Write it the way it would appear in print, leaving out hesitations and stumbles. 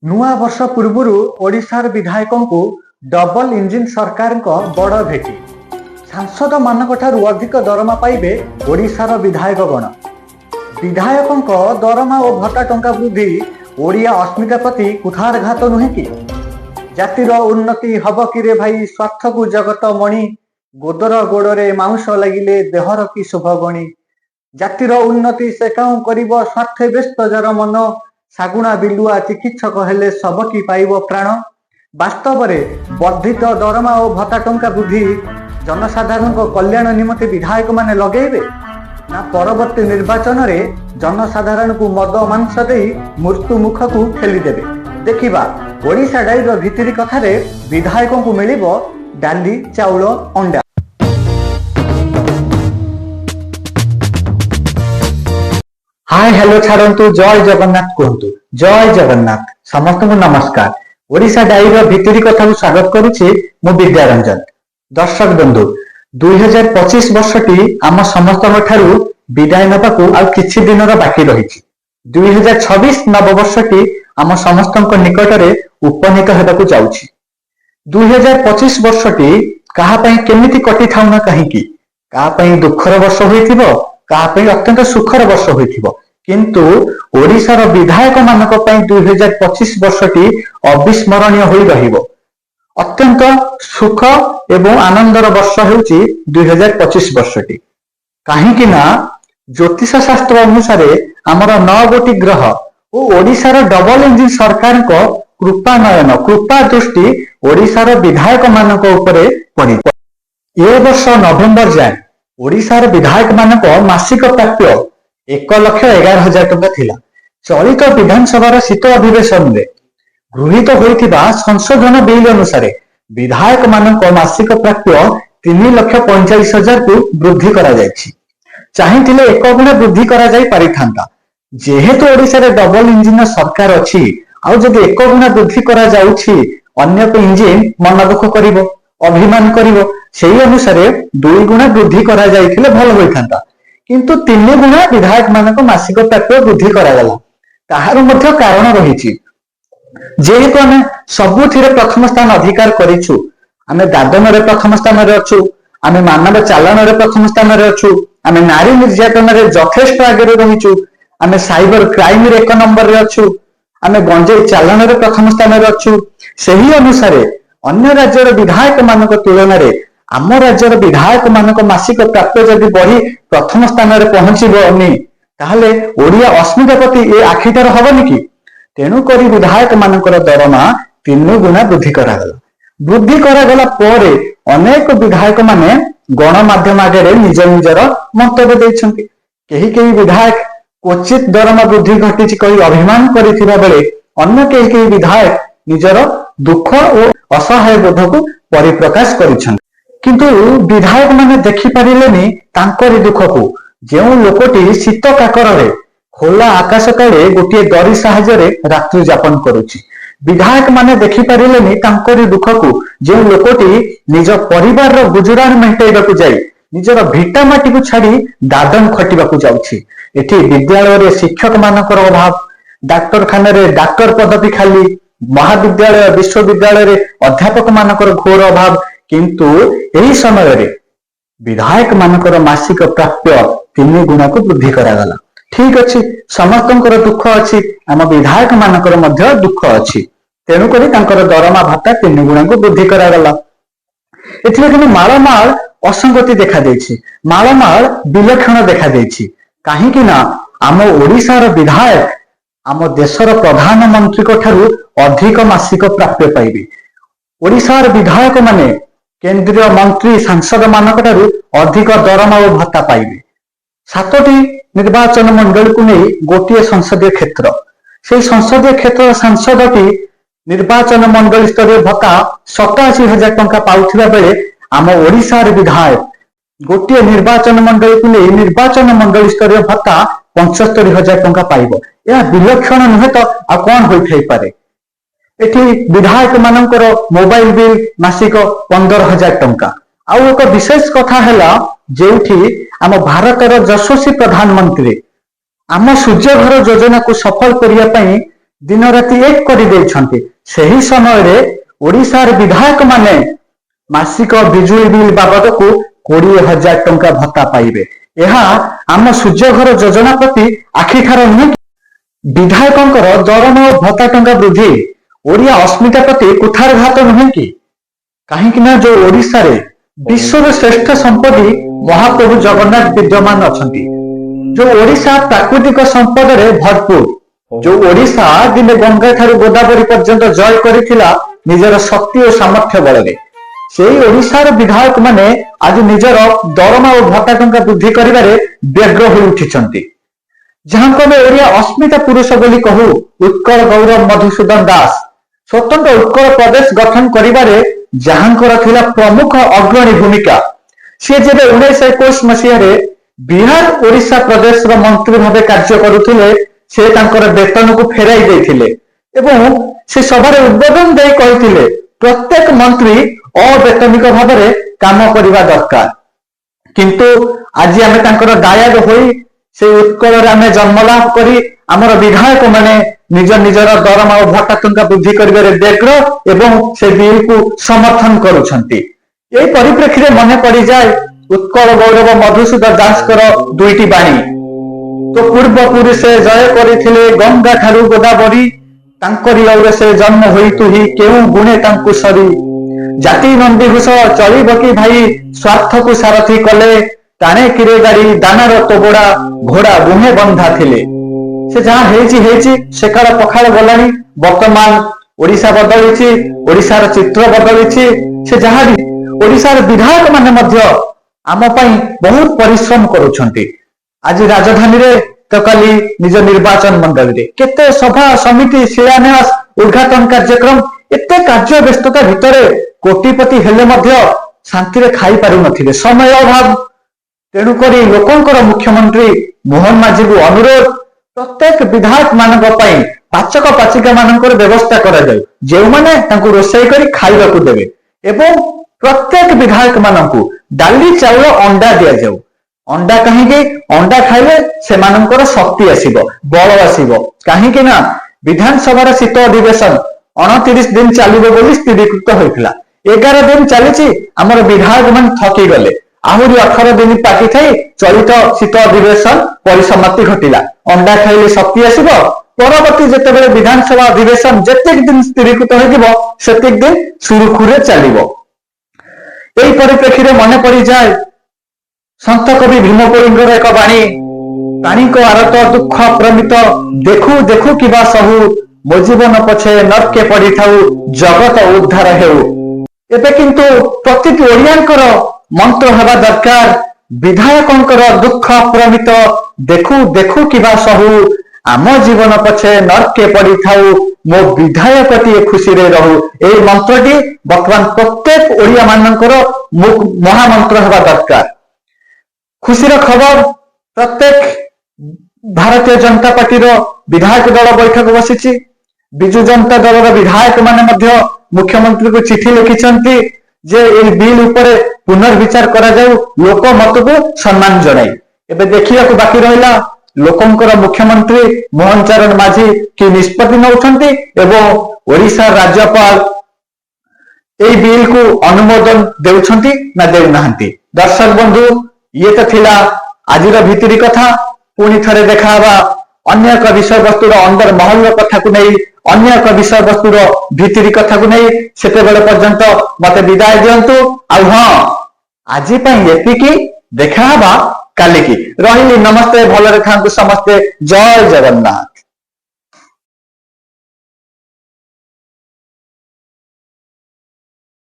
ନୂଆ ବର୍ଷ ପୂର୍ବରୁ ଓଡ଼ିଶାର ବିଧାୟକଙ୍କୁ ଡବଲ ଇଞ୍ଜିନ ସରକାରଙ୍କ ବଡ଼ ଭେଟି। ସାଂସଦମାନଙ୍କଠାରୁ ଅଧିକ ଦରମା ପାଇବେ ଓଡ଼ିଶାର ବିଧାୟକଗଣ। ବିଧାୟକଙ୍କ ଦରମା ଓ ଭତ୍ତା ଟଙ୍କା ବୃଦ୍ଧି ଓଡ଼ିଆ ଅସ୍ମିତା ପ୍ରତି କୁଠାରଘାତ ନୁହେଁ କି? ଜାତିର ଉନ୍ନତି ହବ କିରେ ଭାଇ, ସ୍ୱାର୍ଥକୁ ଜଗତ ମଣି, ଗୋଦର ଗୋଡ଼ରେ ମାଉଁସ ଲାଗିଲେ ଦେହର କି ଶୁଭ ଗଣି। ଜାତିର ଉନ୍ନତି ସେ କାଉଁ କରିବ, ସ୍ୱାର୍ଥେ ବ୍ୟସ୍ତ ଯାର ମନ, ଶାଗୁଣା ବିଲୁଆ ଚିକିତ୍ସକ ହେଲେ ସବକି ପାଇବ ପ୍ରାଣ। ବାସ୍ତବରେ ବର୍ଦ୍ଧିତ ଦରମା ଓ ଭତ୍ତା ଟଙ୍କା ବୃଦ୍ଧି ଜନସାଧାରଣଙ୍କ କଲ୍ୟାଣ ନିମନ୍ତେ ବିଧାୟକମାନେ ଲଗେଇବେ, ନା ପରବର୍ତ୍ତୀ ନିର୍ବାଚନରେ ଜନସାଧାରଣଙ୍କୁ ମଦ ମାଂସ ଦେଇ ମୃତ୍ୟୁ ମୁଖକୁ ଠେଲିଦେବେ? ଦେଖିବା ଓଡ଼ିଶା ଡାଇର ଭିତିରି କଥାରେ ବିଧାୟକଙ୍କୁ ମିଳିବ ଡାଲି, ଚାଉଳ, ଅଣ୍ଡା। हाय हेलो छाड़ू, जय जगन्नाथ कहतु। जय जगन्नाथ समस्त को नमस्कार। ओडिशा डायरी भितरी कथा को स्वागत करुछि मु विद्यारंजन। दर्शक बंधु, 2025 वर्षटी आम समस्त विदाय नबाकू आ किछि दिनर बाकी रही। 2026 नववर्षटी आम समस्त निकटरे उपनीत हेबाकू जाउछि। 2025 वर्षटी कहा पई केमिति कटि थाउ ना कहिकि, कहा पई दुखर वर्ष होइथिबो, कहा पई अत्यंत सुखर वर्ष होइथिबो, किंतु ओडिशार विधायक मानक पई 2025 वर्षटी अविस्मरणीय होई रहिबो। अत्यंत सुख एवं आनंदर वर्ष हेउची 2025 वर्षटी। काहेकि ना ज्योतिष शास्त्र अनुसार आमर 9 गोटी ग्रह और ओडिशार डबल इंजिन सरकार को कृपा नयन कृपा दृष्टि ओडिशार विधायक मानक उपरे पड़ी। ए वर्ष नवेम्बर जाए ओडिशार विधायक मानक मासिक प्राप्य 1,11,000 टंका थिला। चलित विधानसभा शीत अधिवेशन में गृहीत होइथिबा संशोधन बिल अनुसार विधायक मानक मासिक प्राप्य 3,45,000 को वृद्धि करा जायछि। चाहिथिले 1 गुण वृद्धि करा जाय पारिथांता। जेहेतु ओडिशा रे डबल इंजिन सरकार अछि, आ जदि 1 गुण वृद्धि करा जाउछि, अन्य को इंजिन मन दुख करिवो, अभिमान करिवो। सेही अनुसार 2 गुण वृद्धि करा जायथिले भल होइथांता, किंतु 3 गुण विधायक मानक मासिक प्राप्य वृद्धि करा गला। ताहार मध्य कारण रहिछि। जेहेतु आमे सबुथिरे प्रथम स्थान अधिकार करिछु, आमे दादन रे प्रथम स्थान रे अछु, आमे मानव चालन रे प्रथम स्थान रे अछु, आमे नारी निर्यातन रे यथेष्ट आगे रहिछु, आमे साइबर क्राइम रे 1 नंबर रे अछु, आमे गंजेई चालन रे प्रथम स्थान रे अछु। सेही अनुसार अन्य राज्यर विधायक मानक तुलन रे आम राज्यर विधायक मानक मासिक प्राप्य जदि बढ़ी प्रथम स्थान रे पहुंचीबनी, ताहले ओडिया अस्मिता प्रति ए आखिटार हबनी कि? तेणु करी विधायक मानकर दरमा 3 गुणा वृद्धि करागला। वृद्धि करागला परे अनेक विधायक माने गणमाध्यम आगे निज निजर मंतव्य दैछंती। केही केही विधायक क्वचित दरमा वृद्धि घटिछि कही अभिमान करिथिबा बेले, अन्य केही केही विधायक निजर दुख और असहाय बोध को परिप्रकाश करिछंती। किंतु विधायक माने देखि पारिलेनी तांकरी दुख को। जेउ लोकटी शीत काकर रे खोला आकाश तले गोटे दरी साहाय्य रात्रि यापन करुछि, विधायक माने देखि पारिलेनी तांकरी दुख को। जेउ लोकटी निज परिवार रो गुजरान मेंटेइबाकू जाई निजर भिटा माटी को छाड़ी दादन खटिबाकू जाउछि। एठी विद्यालय रे शिक्षक मानकर अभाव, डाक्तरखाना रे डाक्टर पदवी खाली, महाविद्यालय विश्वविद्यालय रे अध्यापक मानकर घोर अभाव। किंतु एही समय रे विधायक मानकर मासिक प्राप्य 3 गुणा को वृद्धि करागला। ठीक अच्छी, समस्तंकर दुख अच्छी, आम विधायक मानकर मध्य दुख अच्छी। तेणु करी तांकर दरमा भत्ता 3 गुणा को वृद्धि करागला। एथिले किन्तु मालमाल असंगति देखा देछि, मालमाल विलक्षण देखा देछि। काहेकि ना आम ओडिशार विधायक आम देशर प्रधानमंत्री को ठारू अधिक मासिक प्राप्य पाइबे। ओडिशार विधायक माने केंद्रीय मंत्री सांसद मानक ठारू अधिक दरमा और भत्ता पाइबे। 7टी निर्वाचन मंडल को नहीं गोटे संसदीय क्षेत्र, से संसदीय क्षेत्र सांसदटी निर्वाचन मंडल स्तरीय भत्ता 87,000 टंका पाउथिबा बेले आम ओडिशार विधायक गोटे निर्वाचन मंडल को नहीं निर्वाचन मंडल स्तरीय भत्ता 75,000 टंका पाइबो। यह विलक्षण नुहे तो आ कौन होई पारे? एठी विधायक मानकर मोबाइल बिल मासिक 15,000 टंका। आउ एक विशेष कथा हैला, जेउठी आम भारतर यशस्वी प्रधानमंत्री आम सूर्य घर योजना को सफल करिया पई दिन राति एक कर ସେହି ସମୟରେ ଓଡ଼ିଶାର ବିଧାୟକ ମାନେ ମାସିକ ବିଜୁଳି ବିଲ୍ ବାବଦକୁ 20,000 ଟଙ୍କା ଭତ୍ତା ପାଇବେ। ଏହା ଆମ ସୂର୍ଯ୍ୟଘର ଯୋଜନା ପ୍ରତି ଆଖିଠାର ନୁହେଁ। ବିଧାୟକଙ୍କର ଦରମା ଓ ଭତ୍ତା ଟଙ୍କା ବୃଦ୍ଧି ଓଡ଼ିଆ ଅସ୍ମିତା ପ୍ରତି କୁଠାରଘାତ ନୁହେଁ କି? କାହିଁକି ନା ଯୋଉ ଓଡ଼ିଶାରେ ବିଶ୍ୱର ଶ୍ରେଷ୍ଠ ସମ୍ପତ୍ତି ମହାପ୍ରଭୁ ଜଗନ୍ନାଥ ବିଦ୍ୟମାନ ଅଛନ୍ତି, ଯୋଉ ଓଡ଼ିଶା ପ୍ରାକୃତିକ ସମ୍ପଦରେ ଭରପୁର, ଯୋଉ ଓଡ଼ିଶା ଦିନେ ଗଙ୍ଗା ଠାରୁ ଗୋଦାବରୀ ପର୍ଯ୍ୟନ୍ତ ଜୟ କରିଥିଲା ନିଜର ଶକ୍ତି ଓ ସାମର୍ଥ୍ୟ ବଳରେ, ସେହି ଓଡ଼ିଶାର ବିଧାୟକ ମାନେ ଆଜି ନିଜର ଦରମା ଓ ଭତ୍ତା ଟଙ୍କା ବୃଦ୍ଧି କରିବାରେ ବ୍ୟଗ୍ର ହୋଇ ଉଠିଛନ୍ତି। ଯାହାଙ୍କୁ ଆମେ ଓଡ଼ିଆ ଅସ୍ମିତା ପୁରୁଷ ବୋଲି କହୁ, ଉତ୍କଳ ଗୌରବ ମଧୁସୂଦନ ଦାସ ସ୍ୱତନ୍ତ୍ର ଉତ୍କଳ ପ୍ରଦେଶ ଗଠନ କରିବାରେ ଯାହାଙ୍କର ଥିଲା ପ୍ରମୁଖ ଅଗ୍ରଣୀ ଭୂମିକା। ସିଏ ଯେବେ 1921 ମସିହାରେ ବିହାର ଓଡ଼ିଶା ପ୍ରଦେଶର ମନ୍ତ୍ରୀ ଭାବେ କାର୍ଯ୍ୟ କରୁଥିଲେ, ସେ ତାଙ୍କର ବେତନକୁ ଫେରାଇ ଦେଇଥିଲେ ଏବଂ ସେ ସଭାରେ ଉଦ୍ବୋଧନ ଦେଇ କହିଥିଲେ ପ୍ରତ୍ୟେକ ମନ୍ତ୍ରୀ ଅବେତନିକ ଭାବରେ କାମ କରିବା ଦରକାର। କିନ୍ତୁ ଆଜି ଆମେ ତାଙ୍କର ଦାୟାଦ ହୋଇ ସେ ଉତ୍କଳରେ ଆମେ ଜନ୍ମ ଲାଭ କରି ଆମର ବିଧାୟକ ମାନେ ନିଜ ନିଜର ଦରମା ଓ ଭତ୍ତା ଟଙ୍କା ବୃଦ୍ଧି କରିବାରେ ବ୍ୟଗ୍ର ଏବଂ ସେ ବିଲକୁ ସମର୍ଥନ କରୁଛନ୍ତି। ଏହି ପରିପ୍ରେକ୍ଷୀରେ ମନେ ପଡ଼ିଯାଏ ଉତ୍କଳ ଗୌରବ ମଧୁସୂଦନ ଦାସଙ୍କର ଦୁଇଟି ବାଣୀ। ତ ପୂର୍ବ ପୁରୁଷେ ଜୟ କରିଥିଲେ ଗଙ୍ଗା ଠାରୁ ଗୋଦାବରୀ, ତାଙ୍କରି ଲୌରେ ସେ ଜନ୍ମ ହୋଇ ତୁହି କେଉଁ ଗୁଣେ ତାଙ୍କୁ ସରି। ଜାତି ନନ୍ଦିଘୋଷ ଚଳିବ କି ଭାଇ ସ୍ୱାର୍ଥକୁ ସାରଥି କଲେ, ଟାଣେ କିରେ ଗାଡ଼ି ଦାନାର ତୋବଡ଼ା ଘୋଡ଼ା ବୁହେ ବନ୍ଧା ଥିଲେ। ସେ ଯାହା ହେଇଛି ହେଇଛି, ସେ କାଳ ପଖାଳ ଗଲାଣି। ବର୍ତ୍ତମାନ ଓଡ଼ିଶା ବଦଳିଛି, ଓଡ଼ିଶାର ଚିତ୍ର ବଦଳିଛି। ସେ ଯାହା ବି ଓଡ଼ିଶାର ବିଧାୟକ ମାନେ ମଧ୍ୟ ଆମ ପାଇଁ ବହୁତ ପରିଶ୍ରମ କରୁଛନ୍ତି। ଆଜି ରାଜଧାନୀରେ ତ କାଲି ନିଜ ନିର୍ବାଚନ ମଣ୍ଡଳୀରେ କେତେ ସଭା ସମିତି ଶିଳାନ୍ୟାସ ଉଦ୍ଘାଟନ କାର୍ଯ୍ୟକ୍ରମ, ଏତେ କାର୍ଯ୍ୟ ବ୍ୟସ୍ତତା ଭିତରେ କୋଟିପତି ହେଲେ ମଧ୍ୟ ଶାନ୍ତିରେ ଖାଇ ପାରୁନଥିଲେ, ସମୟ ଅଭାବ। ତେଣୁକରି ଲୋକଙ୍କର ମୁଖ୍ୟମନ୍ତ୍ରୀ ମୋହନ ମାଝୀଙ୍କୁ ଅନୁରୋଧ, ପ୍ରତ୍ୟେକ ବିଧାୟକ ମାନଙ୍କ ପାଇଁ ପାଚକ ପାଚିକା ମାନଙ୍କର ବ୍ୟବସ୍ଥା କରାଯାଉ, ଯେଉଁମାନେ ତାଙ୍କୁ ରୋଷେଇ କରି ଖାଇବାକୁ ଦେବେ ଏବଂ ପ୍ରତ୍ୟେକ ବିଧାୟକ ମାନଙ୍କୁ ଡାଲି ଚାଉଳ ଅଣ୍ଡା ଦିଆଯାଉ। ଅଣ୍ଡା କାହିଁକି? ଅଣ୍ଡା ଖାଇଲେ ସେମାନଙ୍କର ଶକ୍ତି ଆସିବ, ବଳ ଆସିବ। କାହିଁକି ନା ବିଧାନସଭାର ଶୀତ ଅଧିବେଶନ 29 ଦିନ ଚାଲିବ ବୋଲି ସ୍ଥିରୀକୃତ ହୋଇଥିଲା। 11 ଦିନ ଚାଲିଛି, ଆମର ବିଧାୟକ ମାନେ ଥକି ଗଲେ। ଆହୁରି 18 ଦିନ ବାକି ଥାଇ ଚଳିତ ଶୀତ ଅଧିବେଶନ ପରିସମାପ୍ତି ଘଟିଲା। ଅଣ୍ଡା ଖାଇଲେ ଶକ୍ତି ଆସିବ, ପରବର୍ତ୍ତୀ ଯେତେବେଳେ ବିଧାନସଭା ଅଧିବେଶନ ଯେତିକି ଦିନ ସ୍ଥିରୀକୃତ ହୋଇଯିବ ସେତିକି ଦିନ ସୁରୁଖୁରୁରେ ଚାଲିବ। ଏହି ପରିପ୍ରେକ୍ଷୀରେ ମନେ ପଡ଼ିଯାଏ ସନ୍ଥ କବି ଭୀମଭୋଇଙ୍କର ଏକ ବାଣୀ, ପ୍ରାଣୀଙ୍କ ଆରତ ଦୁଃଖ ପ୍ରମିତ ଦେଖୁ ଦେଖୁ କିବା ସହୁ, ମୋ ଜୀବନ ପଛେ ନର୍କେ ପଡ଼ିଥାଉ ଜଗତ ଉଦ୍ଧାର ହେଉ। ଏବେ କିନ୍ତୁ ପ୍ରତିଟି ଓଡ଼ିଆଙ୍କର ମନ୍ତ୍ର ହେବା ଦରକାର, ବିଧାୟକଙ୍କର ଦୁଃଖ ପ୍ରମିତ ଦେଖୁ ଦେଖୁ କିବା ସହୁ, ଆମ ଜୀବନ ପଛେ ନର୍କେ ପଡ଼ିଥାଉ ମୋ ବିଧାୟକଟିଏ ଖୁସିରେ ରହୁ। ଏହି ମନ୍ତ୍ରଟି ବର୍ତ୍ତମାନ ପ୍ରତ୍ୟେକ ଓଡ଼ିଆ ମାନଙ୍କର ମହାମନ୍ତ୍ର ହେବା ଦରକାର। ଖୁସିର ଖବର, ପ୍ରତ୍ୟେକ ଭାରତୀୟ ଜନତା ପାର୍ଟିର ବିଧାୟକ ଦଳ ବୈଠକ ବସିଛି। ବିଜୁ ଜନତା ଦଳର ବିଧାୟକ ମାନେ ମଧ୍ୟ ମୁଖ୍ୟମନ୍ତ୍ରୀଙ୍କୁ ଚିଠି ଲେଖିଛନ୍ତି ଯେ ଏହି ବିଲ୍ ଉପରେ ପୁନର୍ବିଚାର କରାଯାଉ, ଲୋକ ମତକୁ ସମ୍ମାନ ଜଣାଇ। ଏବେ ଦେଖିବାକୁ ବାକି ରହିଲା ଲୋକଙ୍କର ମୁଖ୍ୟମନ୍ତ୍ରୀ ମୋହନ ଚରଣ ମାଝୀ କି ନିଷ୍ପତ୍ତି ନେଉଛନ୍ତି ଏବଂ ଓଡ଼ିଶା ରାଜ୍ୟପାଳ এই ବିଲକୁ ଅନୁମୋଦନ ଦେଉଛନ୍ତି ନା ଦେଉନାହାନ୍ତି। ଦର୍ଶକ ବନ୍ଧୁ, ଇଏ ତ ଥିଲା ଆଜିର ଭିତିରି କଥା। ପୁଣି ଥରେ ଦେଖା ହେବା ଅନ୍ୟ ଏକ ବିଷୟବସ୍ତୁର ଅନ୍ଦର ମହଲର କଥାକୁ ନେଇ, ଅନ୍ୟ ଏକ ବିଷୟବସ୍ତୁର ଭିତିରି କଥାକୁ ନେଇ। ସେତେବେଳେ ପର୍ଯ୍ୟନ୍ତ ମତେ ବିଦାୟ ଦିଅନ୍ତୁ। ଆଉ ହଁ, ଆଜି ପାଇଁ ଏତିକି, ଦେଖା ହେବା କାଲିକି। ରହିଲି, ନମସ୍ତେ, ଭଲରେ ଥାନ୍ତୁ ସମସ୍ତେ। ଜୟ ଜଗନ୍ନାଥ।